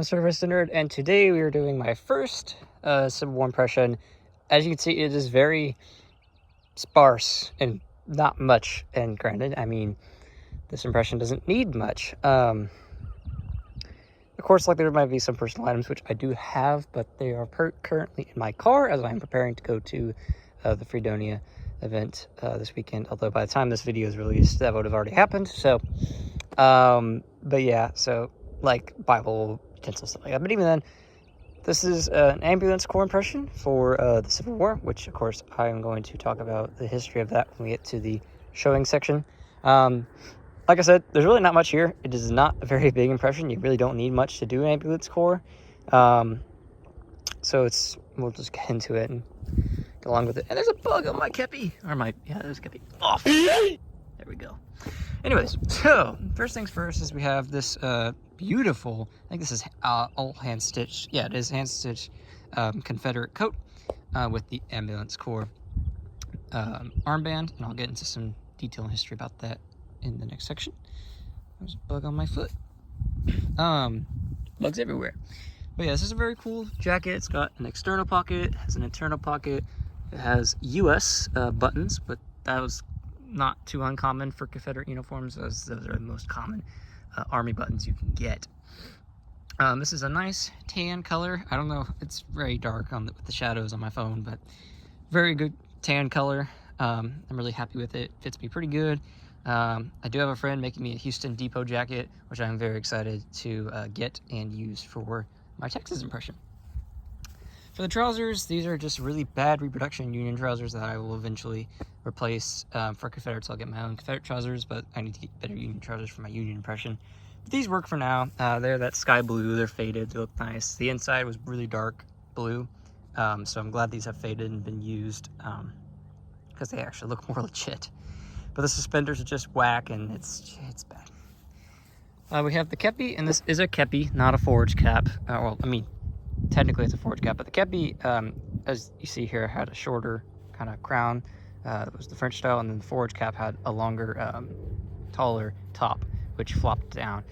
Service the Nerd, and today we are doing my first Civil War impression. As you can see, it is very sparse and not much, and granted, I mean, this impression doesn't need much. Of course, like there might be some personal items, which I do have, but they are currently in my car as I'm preparing to go to the Freedonia event this weekend, although by the time this video is released, that would have already happened, so, but yeah, so, like, Bible, utensil, stuff like that. But even then, this is an ambulance corps impression for the Civil War, which, of course, I am going to talk about the history of that when we get to the showing section. Like I said, there's really not much here. It is not a very big impression. You really don't need much to do an ambulance corps. So we'll just get into it and get along with it. And there's a bug on my kepi. There's a kepi. Off. There we go. Anyways, so first things first is we have this beautiful, I think this is all hand stitched. Yeah, it is hand stitched Confederate coat with the ambulance corps armband, and I'll get into some detail and history about that in the next section. There's a bug on my foot. Bugs everywhere. But yeah, this is a very cool jacket. It's got an external pocket, it has an internal pocket, it has US buttons, but that was not too uncommon for Confederate uniforms, as those are the most common army buttons you can get. This is a nice tan color. I don't know, it's very dark with the shadows on my phone, but very good tan color. I'm really happy with it. Fits me pretty good. I do have a friend making me a Houston Depot jacket, which I'm very excited to get and use for my Texas impression. For the trousers, these are just really bad reproduction Union trousers that I will eventually replace. For Confederates, I'll get my own Confederate trousers, but I need to get better Union trousers for my Union impression. But these work for now. They're that sky blue, they're faded, they look nice. The inside was really dark blue, so I'm glad these have faded and been used, because they actually look more legit. But the suspenders are just whack, and it's bad. We have the kepi, and this is a kepi, not a forage cap. Well, I mean, technically it's a forage cap, but the kepi, as you see here, had a shorter kind of crown. It was the French style, and then the forage cap had a longer, taller top, which flopped down.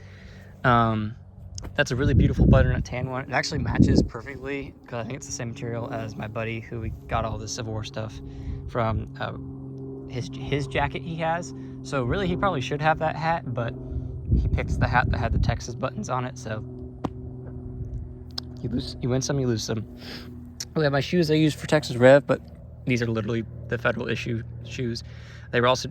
That's a really beautiful butternut tan one. It actually matches perfectly, because I think it's the same material as my buddy who we got all the Civil War stuff from, his jacket he has. So really he probably should have that hat, but he picks the hat that had the Texas buttons on it, so you win some, you lose some. We have my shoes I use for Texas Rev, but these are literally the federal issue shoes. These are also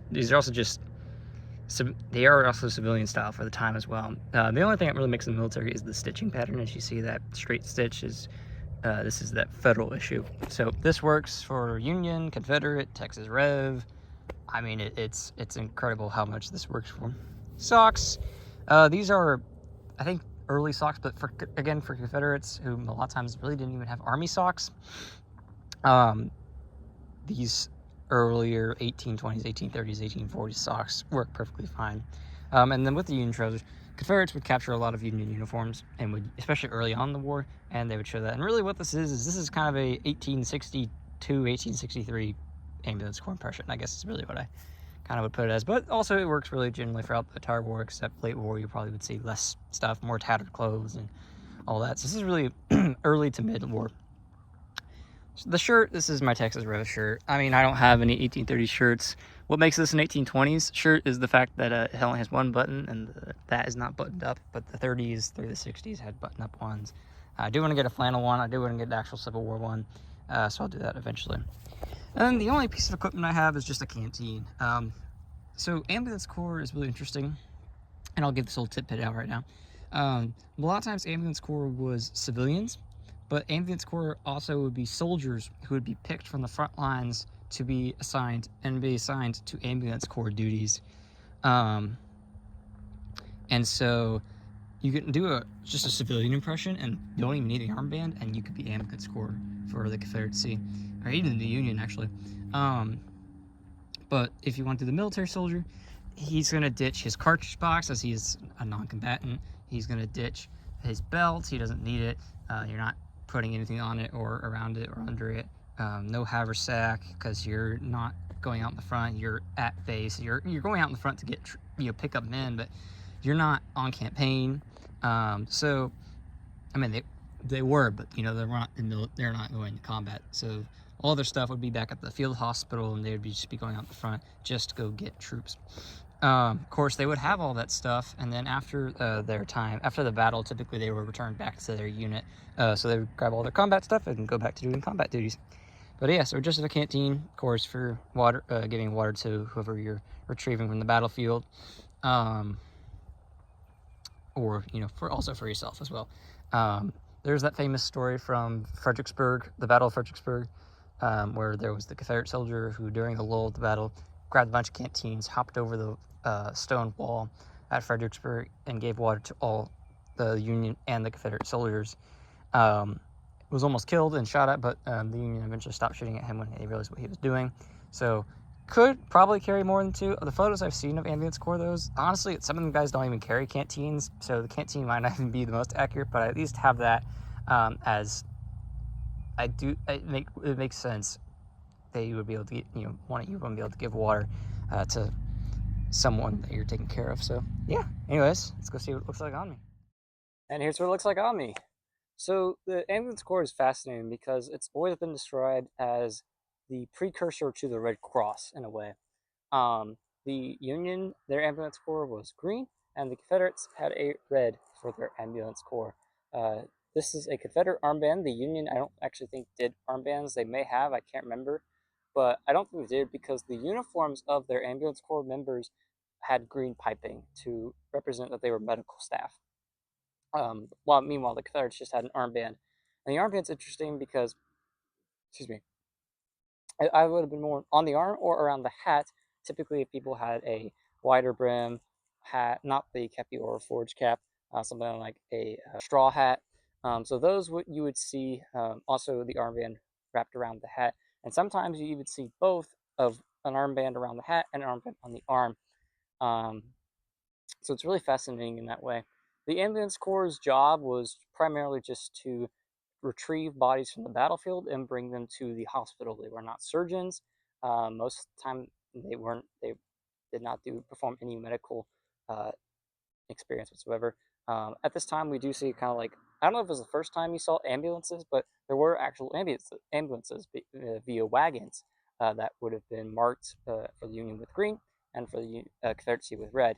civilian style for the time as well. The only thing that really makes them military is the stitching pattern. As you see, that straight stitch is this is that federal issue. So this works for Union, Confederate, Texas Rev. I mean, it's incredible how much this works for. Socks. These are, I think, early socks, but for Confederates, who a lot of times really didn't even have army socks, these earlier 1820s, 1830s, 1840s socks work perfectly fine. And then with the Union trousers, Confederates would capture a lot of Union uniforms, and would, especially early on in the war, and they would show that. And really what this is kind of a 1862, 1863 ambulance corps impression, I guess is really what I kind of would put it as. But also it works really generally throughout the entire war, except late war you probably would see less stuff, more tattered clothes and all that. So this is really early to mid-war. So the shirt, this is my Texas Rev shirt. I mean, I don't have any 1830s shirts. What makes this an 1820s shirt is the fact that it only has one button, and that is not buttoned up, but the 30s through the 60s had button-up ones. I do want to get a flannel one. I do want to get the actual Civil War one, so I'll do that eventually. And then the only piece of equipment I have is just a canteen. So ambulance corps is really interesting, and I'll give this little tidbit out right now. A lot of times ambulance corps was civilians, but ambulance corps also would be soldiers who would be picked from the front lines to be assigned to ambulance corps duties. And so you can do just a civilian impression, and you don't even need an armband, and you could be ambulance corps for the Confederacy, or even the Union, actually. But if you want to do the military soldier, he's going to ditch his cartridge box, as he is a non-combatant. He's going to ditch his belt. He doesn't need it. You're not putting anything on it or around it or under it. No haversack, because you're not going out in the front. You're at base. You're going out in the front to get pick up men, but you're not on campaign. So I mean, they were, but you know, they're not going to combat. So all their stuff would be back at the field hospital, and they would just be going out the front just to go get troops. Of course, they would have all that stuff, and then after their time, after the battle, typically they were returned back to their unit. So they would grab all their combat stuff and go back to doing combat duties. But yeah, so just a canteen, of course, for water, giving water to whoever you're retrieving from the battlefield, or you know, also for yourself as well. There's that famous story from Fredericksburg, the Battle of Fredericksburg, where there was the Confederate soldier who, during the lull of the battle, grabbed a bunch of canteens, hopped over the stone wall at Fredericksburg, and gave water to all the Union and the Confederate soldiers. Was almost killed and shot at, but the Union eventually stopped shooting at him when they realized what he was doing. So could probably carry more than two. The photos I've seen of ambulance corps, those, honestly, some of them guys don't even carry canteens, so the canteen might not even be the most accurate, but I at least have that as it makes sense that you would be able to get, you know, one of you would be able to give water to someone that you're taking care of. So yeah, anyways, let's go see what it looks like on me. And here's what it looks like on me. So the ambulance corps is fascinating because it's always been described as the precursor to the Red Cross in a way. The Union, their ambulance corps was green, and the Confederates had a red for their ambulance corps. This is a Confederate armband. The Union, I don't actually think, did armbands. They may have, I can't remember, but I don't think they did because the uniforms of their ambulance corps members had green piping to represent that they were medical staff. While meanwhile, the Confederates just had an armband. And the armband's interesting because, excuse me, I would have been more on the arm or around the hat. Typically, if people had a wider brim hat, not the kepi or forge cap, something like a straw hat. So those you would see also the armband wrapped around the hat. And sometimes you even see both of an armband around the hat and an armband on the arm. So it's really fascinating in that way. The ambulance corps' job was primarily just to retrieve bodies from the battlefield and bring them to the hospital. They were not surgeons. Most of the time, they did not perform any medical experience whatsoever. At this time, we do see kind of like, I don't know if it was the first time you saw ambulances, but there were actual ambulances via wagons that would have been marked for the Union with green and for the Confederacy with red.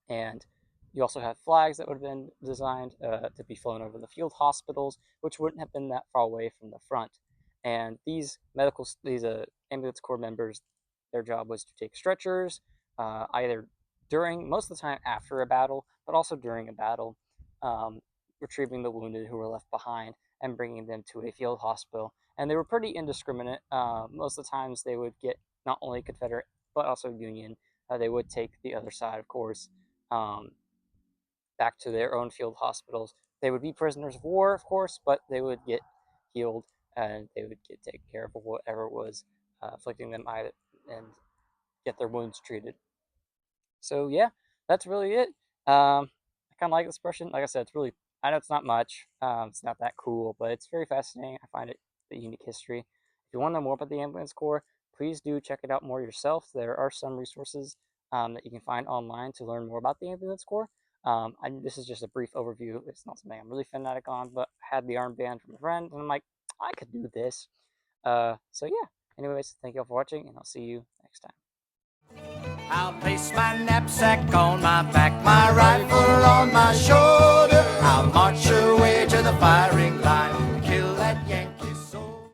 And you also have flags that would have been designed to be flown over the field hospitals, which wouldn't have been that far away from the front. And these ambulance corps members, their job was to take stretchers, either during, most of the time after a battle, but also during a battle, retrieving the wounded who were left behind and bringing them to a field hospital. And they were pretty indiscriminate. Most of the times they would get not only Confederate, but also Union. They would take the other side, of course, back to their own field hospitals. They would be prisoners of war, of course, but they would get healed and they would get taken care of whatever was afflicting them and get their wounds treated. So yeah, that's really it. I kind of like this expression. Like I said, it's really, I know it's not much. It's not that cool, but it's very fascinating. I find it a unique history. If you want to know more about the ambulance corps, please do check it out more yourself. There are some resources that you can find online to learn more about the ambulance corps. This is just a brief overview. It's not something I'm really fanatic on, but I had the armband from a friend, and I'm like, I could do this. So yeah. Anyways, thank you all for watching, and I'll see you next time. I'll place my knapsack on my back, my rifle on my shoulder. I'll march away to the firing line.